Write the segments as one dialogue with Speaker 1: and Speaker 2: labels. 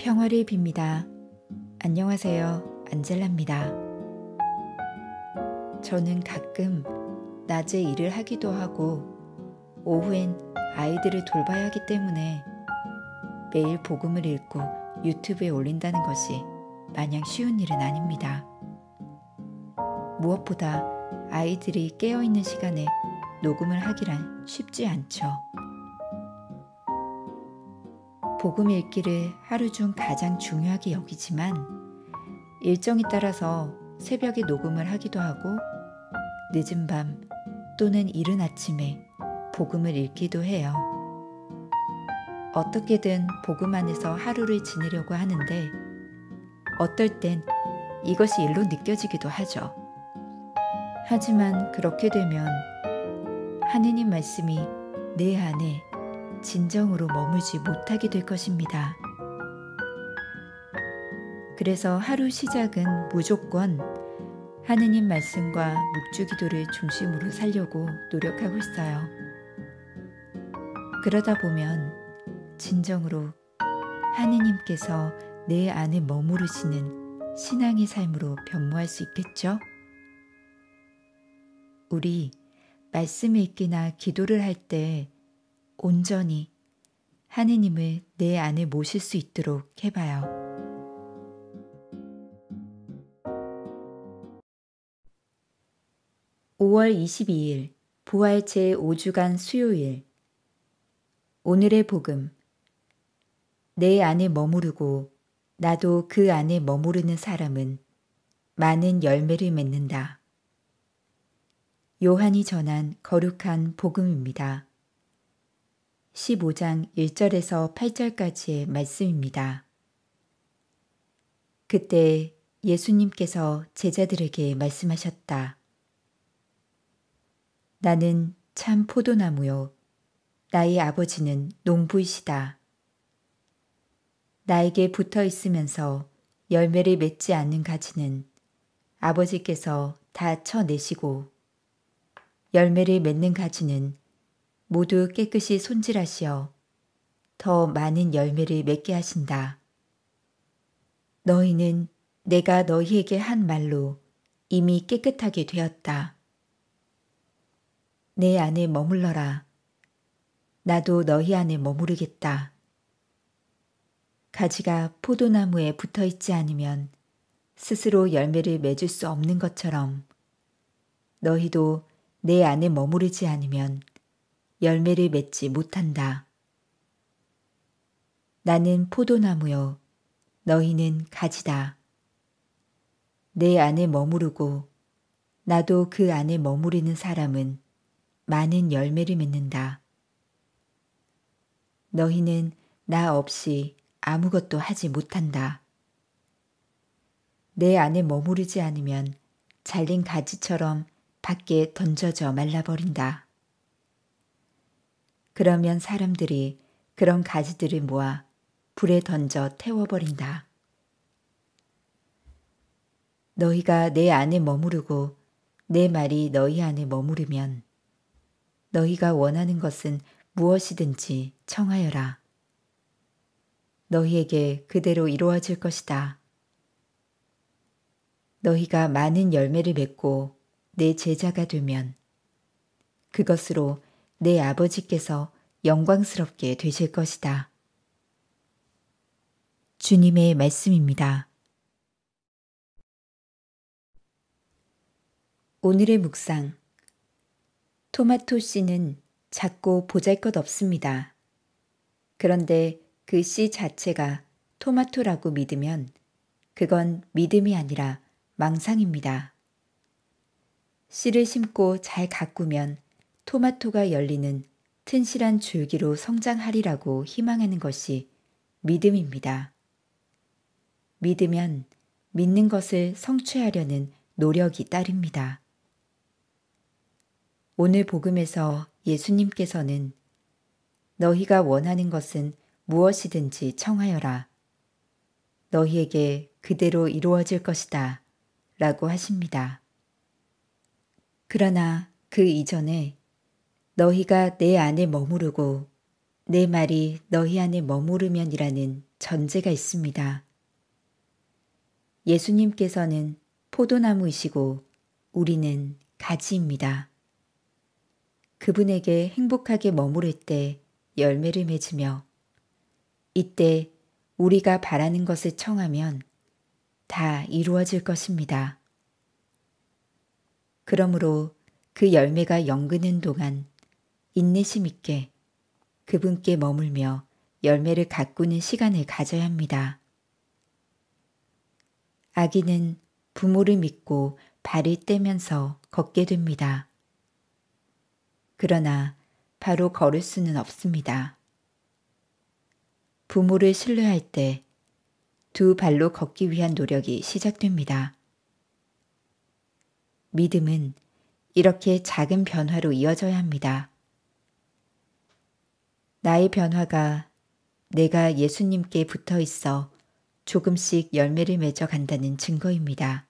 Speaker 1: 평화를 빕니다. 안녕하세요. 안젤라입니다. 저는 가끔 낮에 일을 하기도 하고 오후엔 아이들을 돌봐야 하기 때문에 매일 복음을 읽고 유튜브에 올린다는 것이 마냥 쉬운 일은 아닙니다. 무엇보다 아이들이 깨어있는 시간에 녹음을 하기란 쉽지 않죠. 복음 읽기를 하루 중 가장 중요하게 여기지만 일정에 따라서 새벽에 녹음을 하기도 하고 늦은 밤 또는 이른 아침에 복음을 읽기도 해요. 어떻게든 복음 안에서 하루를 지내려고 하는데 어떨 땐 이것이 일로 느껴지기도 하죠. 하지만 그렇게 되면 하느님 말씀이 내 안에 진정으로 머물지 못하게 될 것입니다. 그래서 하루 시작은 무조건 하느님 말씀과 묵주기도를 중심으로 살려고 노력하고 있어요. 그러다 보면 진정으로 하느님께서 내 안에 머무르시는 신앙의 삶으로 변모할 수 있겠죠? 우리 말씀 읽기나 기도를 할 때 온전히 하느님을 내 안에 모실 수 있도록 해봐요. (5월 22일) 부활 제5주간 수요일. 오늘의 복음. 내 안에 머무르고 나도 그 안에 머무르는 사람은 많은 열매를 맺는다. 요한이 전한 거룩한 복음입니다. 15장 1절에서 8절까지의 말씀입니다. 그때 예수님께서 제자들에게 말씀하셨다. 나는 참 포도나무요. 나의 아버지는 농부이시다. 나에게 붙어 있으면서 열매를 맺지 않는 가지는 아버지께서 다 쳐내시고 열매를 맺는 가지는 모두 깨끗이 손질하시어 더 많은 열매를 맺게 하신다. 너희는 내가 너희에게 한 말로 이미 깨끗하게 되었다. 내 안에 머물러라. 나도 너희 안에 머무르겠다. 가지가 포도나무에 붙어 있지 않으면 스스로 열매를 맺을 수 없는 것처럼 너희도 내 안에 머무르지 않으면 열매를 맺지 못한다. 나는 포도나무요. 너희는 가지다. 내 안에 머무르고 나도 그 안에 머무르는 사람은 많은 열매를 맺는다. 너희는 나 없이 아무것도 하지 못한다. 내 안에 머무르지 않으면 잘린 가지처럼 밖에 던져져 말라버린다. 그러면 사람들이 그런 가지들을 모아 불에 던져 태워버린다. 너희가 내 안에 머무르고 내 말이 너희 안에 머무르면 너희가 원하는 것은 무엇이든지 청하여라. 너희에게 그대로 이루어질 것이다. 너희가 많은 열매를 맺고 내 제자가 되면 그것으로 내 아버지께서 영광스럽게 되실 것이다. 주님의 말씀입니다. 오늘의 묵상. 토마토 씨는 작고 보잘것없습니다. 그런데 그 씨 자체가 토마토라고 믿으면 그건 믿음이 아니라 망상입니다. 씨를 심고 잘 가꾸면 토마토가 열리는 튼실한 줄기로 성장하리라고 희망하는 것이 믿음입니다. 믿으면 믿는 것을 성취하려는 노력이 따릅니다. 오늘 복음에서 예수님께서는 너희가 원하는 것은 무엇이든지 청하여라. 너희에게 그대로 이루어질 것이다. 라고 하십니다. 그러나 그 이전에 너희가 내 안에 머무르고 내 말이 너희 안에 머무르면이라는 전제가 있습니다. 예수님께서는 포도나무이시고 우리는 가지입니다. 그분에게 행복하게 머무를 때 열매를 맺으며 이때 우리가 바라는 것을 청하면 다 이루어질 것입니다. 그러므로 그 열매가 연근은 동안 인내심 있게 그분께 머물며 열매를 가꾸는 시간을 가져야 합니다. 아기는 부모를 믿고 발을 떼면서 걷게 됩니다. 그러나 바로 걸을 수는 없습니다. 부모를 신뢰할 때 두 발로 걷기 위한 노력이 시작됩니다. 믿음은 이렇게 작은 변화로 이어져야 합니다. 나의 변화가 내가 예수님께 붙어 있어 조금씩 열매를 맺어 간다는 증거입니다.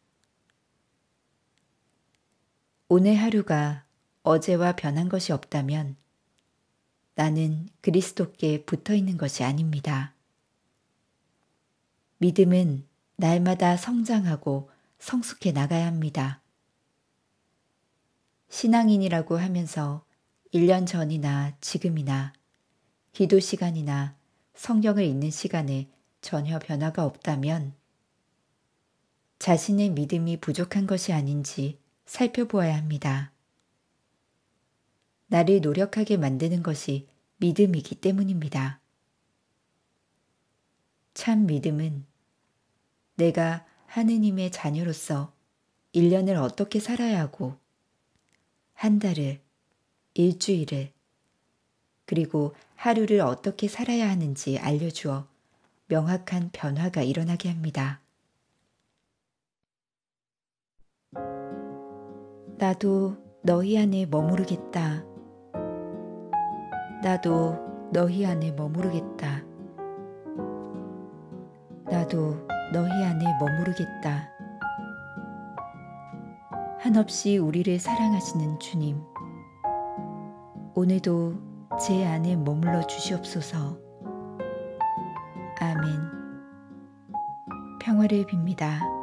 Speaker 1: 오늘 하루가 어제와 변한 것이 없다면 나는 그리스도께 붙어 있는 것이 아닙니다. 믿음은 날마다 성장하고 성숙해 나가야 합니다. 신앙인이라고 하면서 1년 전이나 지금이나 기도 시간이나 성경을 읽는 시간에 전혀 변화가 없다면 자신의 믿음이 부족한 것이 아닌지 살펴보아야 합니다. 나를 노력하게 만드는 것이 믿음이기 때문입니다. 참 믿음은 내가 하느님의 자녀로서 1년을 어떻게 살아야 하고 한 달을, 일주일을, 그리고 하루를 어떻게 살아야 하는지 알려주어 명확한 변화가 일어나게 합니다. 나도 너희 안에 머무르겠다. 나도 너희 안에 머무르겠다. 나도 너희 안에 머무르겠다. 한없이 우리를 사랑하시는 주님, 오늘도 제 안에 머물러 주시옵소서. 아멘. 평화를 빕니다.